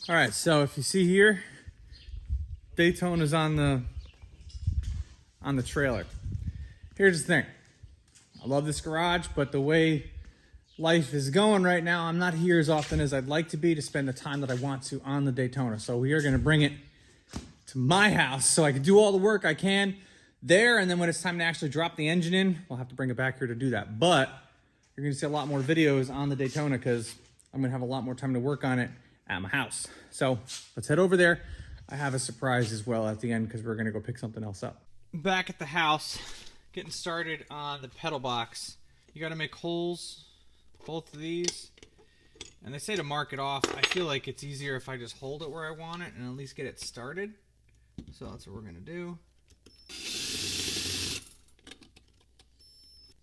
All right, so if you see here, Daytona's on the trailer. Here's the thing. I love this garage, but the way life is going right now, I'm not here as often as I'd like to be to spend the time that I want to on the Daytona. So we are gonna bring it to my house so I can do all the work I can there, and then when it's time to actually drop the engine in, we'll have to bring it back here to do that. But you're gonna see a lot more videos on the Daytona because I'm gonna have a lot more time to work on it at my house. So let's head over there. I have a surprise as well at the end because we're gonna go pick something else up. Back at the house, getting started on the pedal box. You gotta make holes, both of these. And they say to mark it off. I feel like it's easier if I just hold it where I want it and at least get it started. So that's what we're gonna do.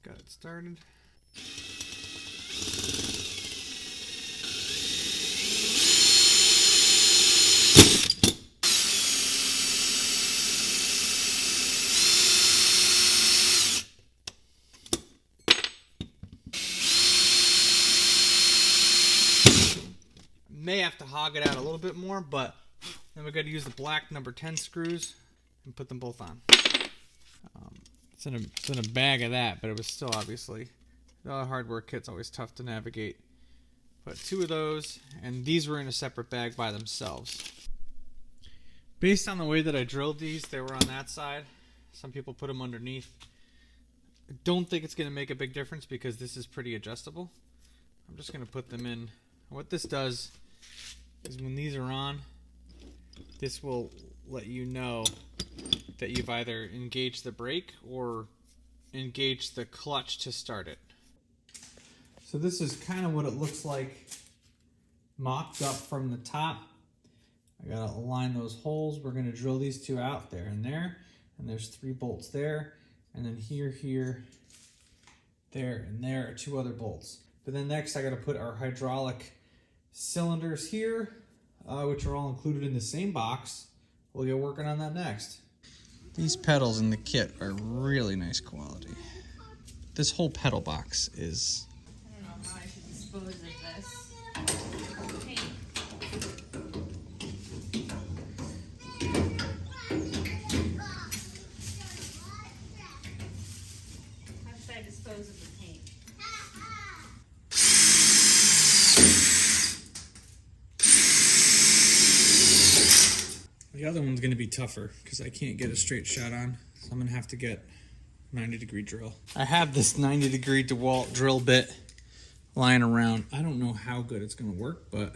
Got it started. May have to hog it out a little bit more, but then we got to use the black number 10 screws and put them both on. It's in a bag of that, but it was still obviously the hardware kit's always tough to navigate. Put 2 of those, and these were in a separate bag by themselves. Based on the way that I drilled these, they were on that side. Some people put them underneath. I don't think it's going to make a big difference because this is pretty adjustable. I'm just going to put them in. What this does is when these are on, this will let you know that you've either engaged the brake or engaged the clutch to start it. So this is kind of what it looks like mocked up from the top. I gotta align those holes. We're gonna drill these 2 out there, and there's 3 bolts there, and then here, there, and there are 2 other bolts. But then next I gotta put our hydraulic cylinders here, which are all included in the same box. We'll get working on that next. These pedals in the kit are really nice quality. This whole pedal box is... I don't know how I should dispose of this. Hey. How should I dispose of the paint? The other one's gonna be tougher because I can't get a straight shot on, so I'm gonna have to get 90-degree drill. I have this 90-degree DeWalt drill bit lying around. I don't know how good it's gonna work, but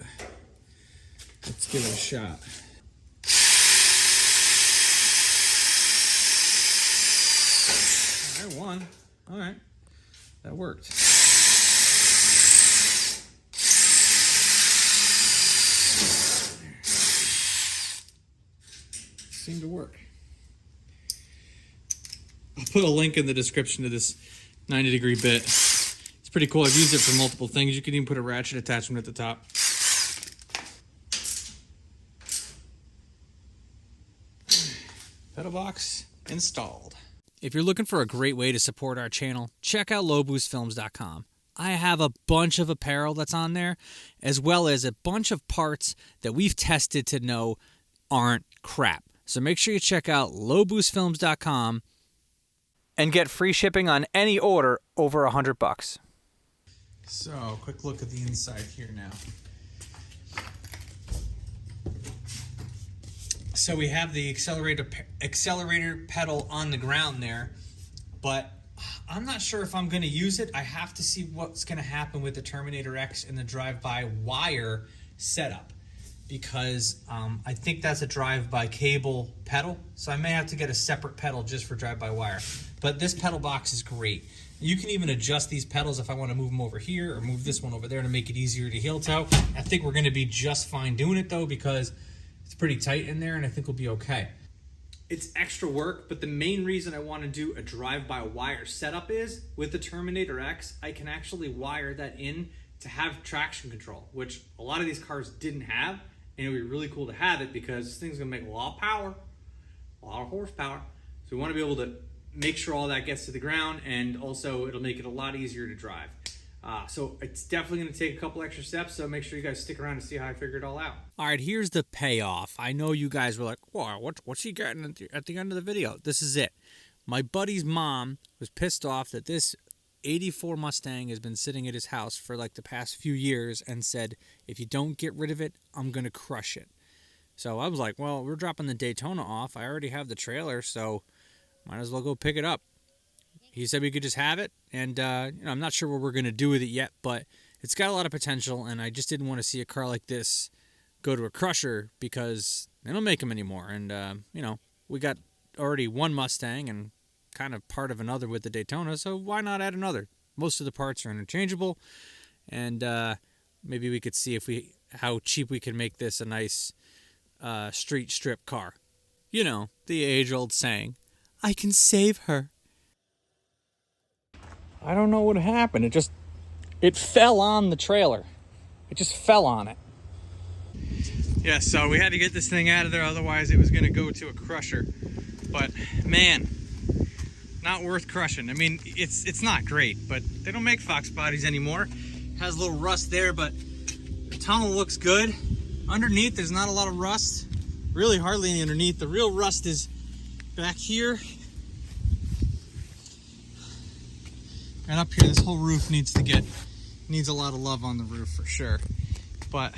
let's give it a shot. All right, 1. All right, that worked. Seemed to work. I'll put a link in the description to this 90-degree bit. It's pretty cool. I've used it for multiple things. You can even put a ratchet attachment at the top. Pedal box installed. If you're looking for a great way to support our channel, check out lowboostfilms.com. I have a bunch of apparel that's on there, as well as a bunch of parts that we've tested to know aren't crap. So make sure you check out lowboostfilms.com and get free shipping on any order over $100. So, quick look at the inside here now. So we have the accelerator pedal on the ground there, but I'm not sure if I'm going to use it. I have to see what's going to happen with the Terminator X and the drive-by-wire setup, because I think that's a drive-by cable pedal, so I may have to get a separate pedal just for drive-by-wire. But this pedal box is great. You can even adjust these pedals if I want to move them over here or move this one over there to make it easier to heel toe. I think we're going to be just fine doing it though, because it's pretty tight in there, and I think we'll be okay. It's extra work, but the main reason I want to do a drive-by-wire setup is with the Terminator X, I can actually wire that in to have traction control, which a lot of these cars didn't have. And it would be really cool to have it because this thing's gonna make a lot of power, a lot of horsepower. So we wanna be able to make sure all that gets to the ground, and also it'll make it a lot easier to drive. So it's definitely going to take a couple extra steps, so make sure you guys stick around to see how I figure it all out. All right, here's the payoff. I know you guys were like, "Wow, what's he getting at the end of the video?" This is it. My buddy's mom was pissed off that this 84 Mustang has been sitting at his house for like the past few years and said, if you don't get rid of it, I'm going to crush it. So I was like, well, we're dropping the Daytona off. I already have the trailer, so might as well go pick it up. He said we could just have it, and I'm not sure what we're going to do with it yet, but it's got a lot of potential, and I just didn't want to see a car like this go to a crusher because they don't make them anymore. And, we got already one Mustang and kind of part of another with the Daytona, so why not add another? Most of the parts are interchangeable, and maybe we could see how cheap we can make this a nice street strip car. You know, the age-old saying, I can save her. I don't know what happened. It fell on the trailer. It just fell on it. Yeah, so we had to get this thing out of there, otherwise it was going to go to a crusher. But man, not worth crushing. I mean, it's not great, but they don't make Fox bodies anymore. It has a little rust there, but the tunnel looks good. Underneath, there's not a lot of rust. Really hardly any underneath. The real rust is back here. And up here, this whole roof needs a lot of love on the roof for sure. But,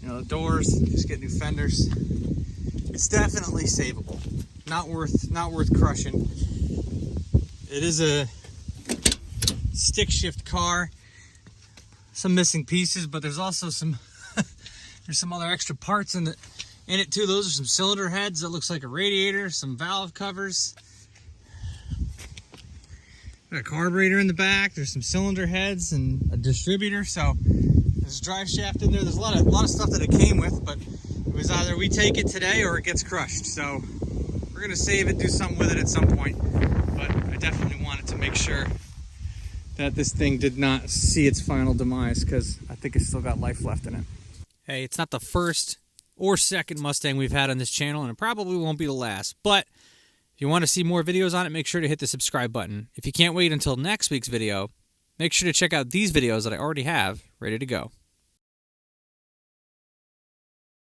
the doors, just get new fenders. It's definitely savable. Not worth crushing. It is a stick shift car. Some missing pieces, but there's also there's some other extra parts in it too. Those are some cylinder heads. That looks like a radiator, some valve covers. Got a carburetor in the back. There's some cylinder heads and a distributor. So there's a drive shaft in there. There's a lot of stuff that it came with, but it was either we take it today or it gets crushed. So we're gonna save it, do something with it at some point. But I definitely wanted to make sure that this thing did not see its final demise, because I think it's still got life left in it. Hey, it's not the first or second Mustang we've had on this channel, and it probably won't be the last. But if you want to see more videos on it, make sure to hit the subscribe button. If you can't wait until next week's video, make sure to check out these videos that I already have ready to go.